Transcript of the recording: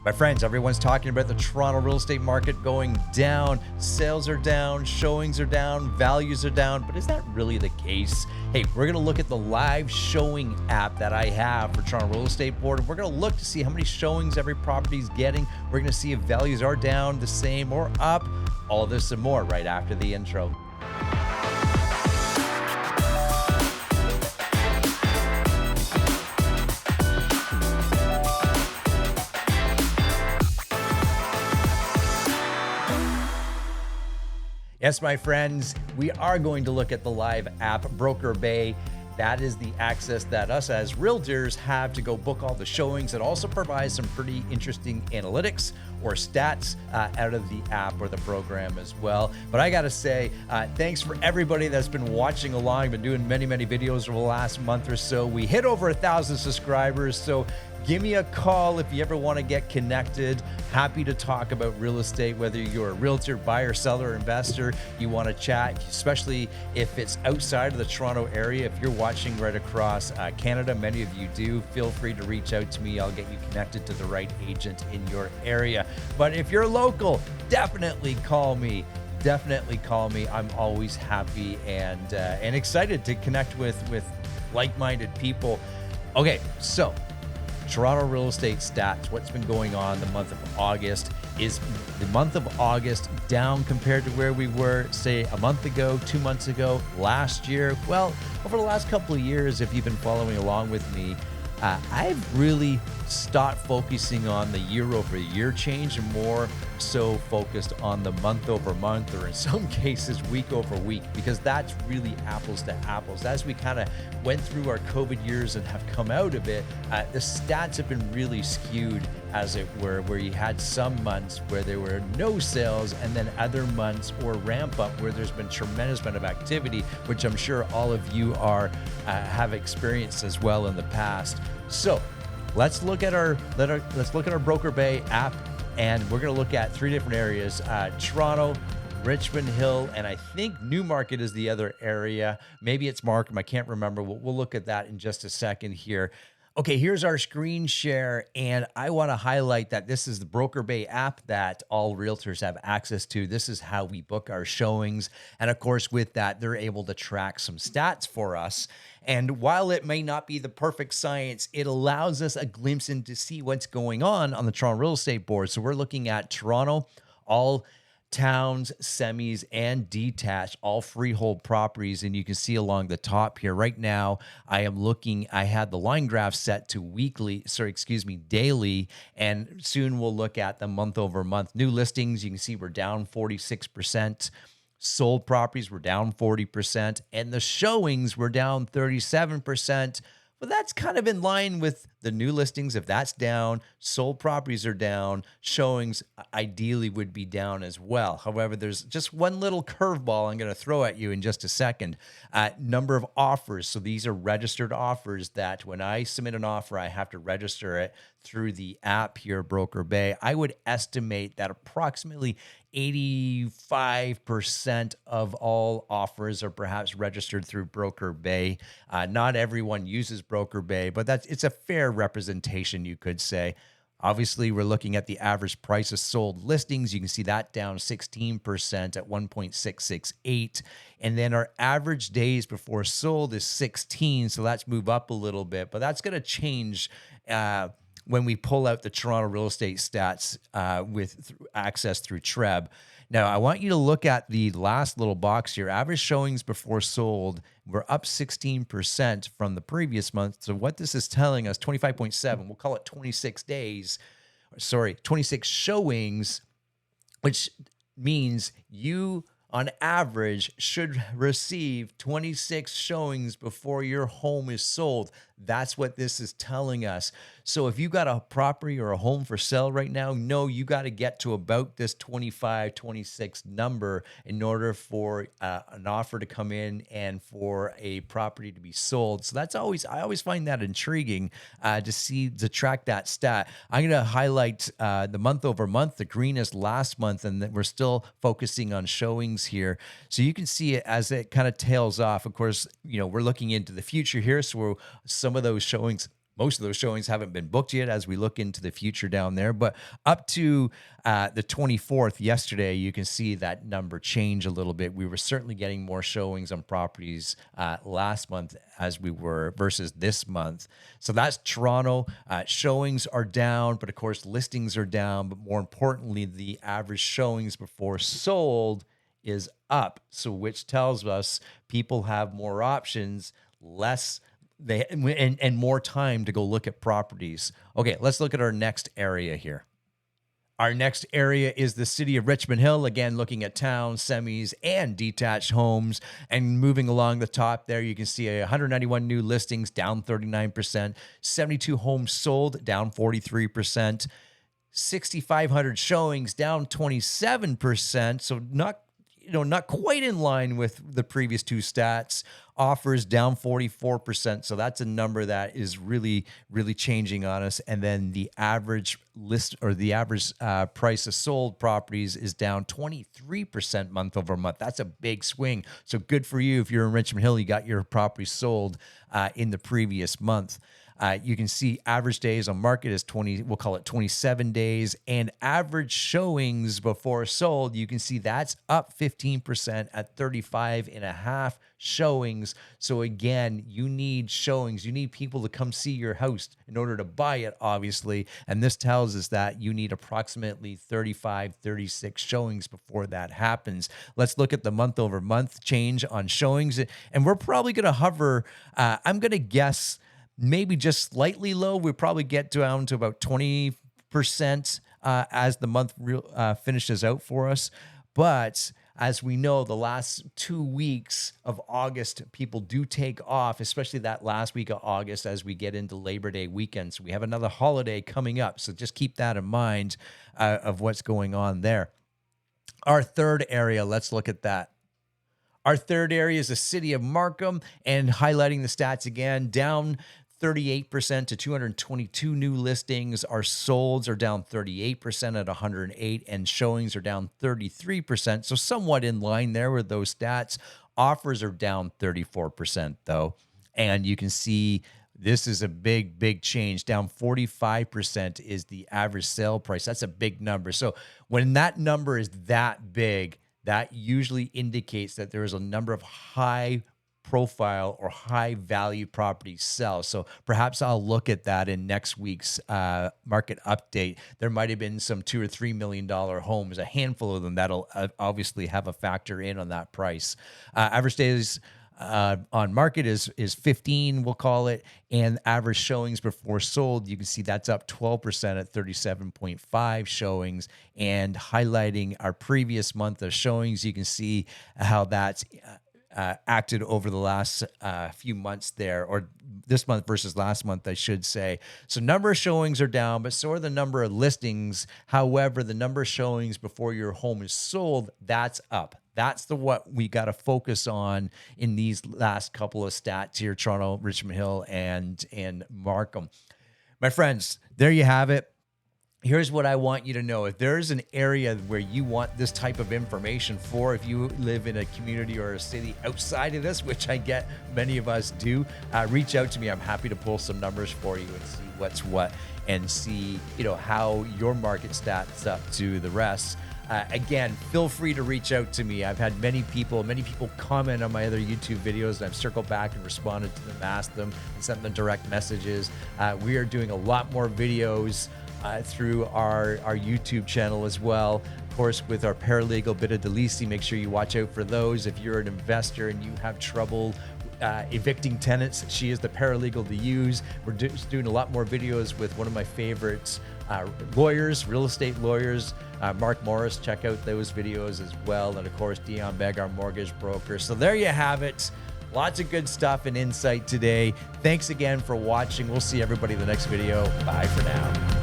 My friends, everyone's talking about the Toronto real estate market going down. Sales are down, showings are down, values are down, but is that really the case? Hey, we're going to look at the live showing app that I have for Toronto Real Estate Board. We're going to look to see how many showings every property is getting. We're going to see if values are down, the same, or up. All this and more right after the intro. Yes, my friends, we are going to look at the live app, Broker Bay. That is the access that us as realtors have to go book all the showings. It also provides some pretty interesting analytics or stats out of the app or the program as well. But I got to say, thanks for everybody that's been watching along. I've been doing many videos over the last month or so. We hit over 1,000 subscribers. So give me a call if you ever want to get connected. Happy to talk about real estate, whether you're a realtor, buyer, seller, investor, you want to chat, especially if it's outside of the Toronto area. If you're watching right across Canada, many of you do, feel free to reach out to me. I'll get you connected to the right agent in your area. But if you're local, definitely call me. Definitely call me. I'm always happy and excited to connect with like-minded people. Okay, so Toronto real estate stats, what's been going on the month of August. Is the month of August down compared to where we were, say, a month ago, 2 months ago, last year? Well, over the last couple of years, if you've been following along with me, I've really stopped focusing on the year-over-year change and more so focused on the month-over-month, or in some cases week-over-week, because that's really apples to apples. As we kind of went through our COVID years and have come out of it, the stats have been really skewed, as it were, where you had some months where there were no sales and then other months or ramp up where there's been tremendous amount of activity, which I'm sure all of you have experienced as well in the past. So let's look at our Broker Bay app, and we're going to look at three different areas: Toronto, Richmond Hill, and I think Newmarket is the other area. Maybe it's Markham. I can't remember. We'll look at that in just a second here. Okay, here's our screen share, and I want to highlight that this is the Broker Bay app that all realtors have access to. This is how we book our showings, and of course, with that, they're able to track some stats for us. And while it may not be the perfect science, it allows us a glimpse into see what's going on the Toronto Real Estate Board. So we're looking at Toronto, all towns, semis, and detached, all freehold properties. And you can see along the top here right now, I had the line graph set to daily. And soon we'll look at the month over month. New listings, you can see we're down 46%. Sold properties were down 40%. And the showings were down 37%. But that's kind of in line with the new listings. If that's down, sold properties are down, showings ideally would be down as well. However, there's just one little curveball I'm going to throw at you in just a second. Number of offers. So these are registered offers that when I submit an offer, I have to register it through the app here, Broker Bay. I would estimate that approximately 85% of all offers are perhaps registered through Broker Bay. Not everyone uses Broker Bay, but it's a fair representation, you could say. Obviously, we're looking at the average price of sold listings. You can see that down 16% at 1.668. And then our average days before sold is 16. So that's moved up a little bit, but that's going to change when we pull out the Toronto real estate stats with access through TREB. Now, I want you to look at the last little box here. Average showings before sold were up 16% from the previous month. So what this is telling us, 25.7, we'll call it 26 showings, which means you on average should receive 26 showings before your home is sold. That's what this is telling us. So if you got a property or a home for sale right now, no, you got to get to about this 25, 26 number in order for an offer to come in and for a property to be sold. So I always find that intriguing to track that stat. I'm going to highlight the month over month. The green is last month, and then we're still focusing on showings here. So you can see it as it kind of tails off. Of course, we're looking into the future here. So some of those showings Most of those showings haven't been booked yet as we look into the future down there. But up to the 24th yesterday, you can see that number change a little bit. We were certainly getting more showings on properties last month as we were versus this month. So that's Toronto. Showings are down, but of course, listings are down. But more importantly, the average showings before sold is up. So which tells us people have more options, less and more time to go look at properties. Okay, let's look at our next area here. Our next area is the city of Richmond Hill. Again, looking at towns, semis, and detached homes. And moving along the top there, you can see 191 new listings, down 39%. 72 homes sold, down 43%. 6,500 showings, down 27%. So not quite in line with the previous two stats. Offers down 44%. So that's a number that is really, really changing on us. And then the average list or the average price of sold properties is down 23% month over month. That's a big swing. So good for you. If you're in Richmond Hill, you got your property sold in the previous month. You can see average days on market is 27 days, and average showings before sold, you can see that's up 15% at 35 and a half showings. So again, you need showings. You need people to come see your house in order to buy it, obviously. And this tells us that you need approximately 35, 36 showings before that happens. Let's look at the month over month change on showings. And we're probably going to hover, I'm going to guess, maybe just slightly low. We probably get down to about 20% as the month finishes out for us. But as we know, the last 2 weeks of August, people do take off, especially that last week of August as we get into Labor Day weekend. So we have another holiday coming up. So just keep that in mind of what's going on there. Our third area, let's look at that. Our third area is the city of Markham, and highlighting the stats again, down 38% to 222 new listings. Our solds are down 38% at 108, and showings are down 33%. So somewhat in line there with those stats. Offers are down 34% though. And you can see this is a big, big change. Down 45% is the average sale price. That's a big number. So when that number is that big, that usually indicates that there is a number of high profile or high value properties sell. So perhaps I'll look at that in next week's market update. There might have been some $2 or $3 million homes, a handful of them that'll obviously have a factor in on that price. Average days on market is 15, we'll call it, and average showings before sold, you can see that's up 12% at 37.5 showings. And highlighting our previous month of showings, you can see how that's acted over the last few months there, or this month versus last month, I should say. So number of showings are down, but so are the number of listings. However, the number of showings before your home is sold, that's up. That's what we got to focus on in these last couple of stats here, Toronto, Richmond Hill, and Markham. My friends, there you have it. Here's what I want you to know. If there's an area where you want this type of information for, if you live in a community or a city outside of this, which I get many of us do, reach out to me. I'm happy to pull some numbers for you and see what's what and see, how your market stacks up to the rest. Again, feel free to reach out to me. I've had many people comment on my other YouTube videos, and I've circled back and responded to them, asked them, and sent them direct messages. We are doing a lot more videos through our YouTube channel as well. Of course, with our paralegal bit of Delisi, make sure you watch out for those. If you're an investor and you have trouble evicting tenants, she is the paralegal to use. We're doing a lot more videos with one of my favorites, lawyers, real estate lawyers, Mark Morris. Check out those videos as well. And of course, Dion Begg, our mortgage broker. So there you have it. Lots of good stuff and insight today. Thanks again for watching. We'll see everybody in the next video. Bye for now.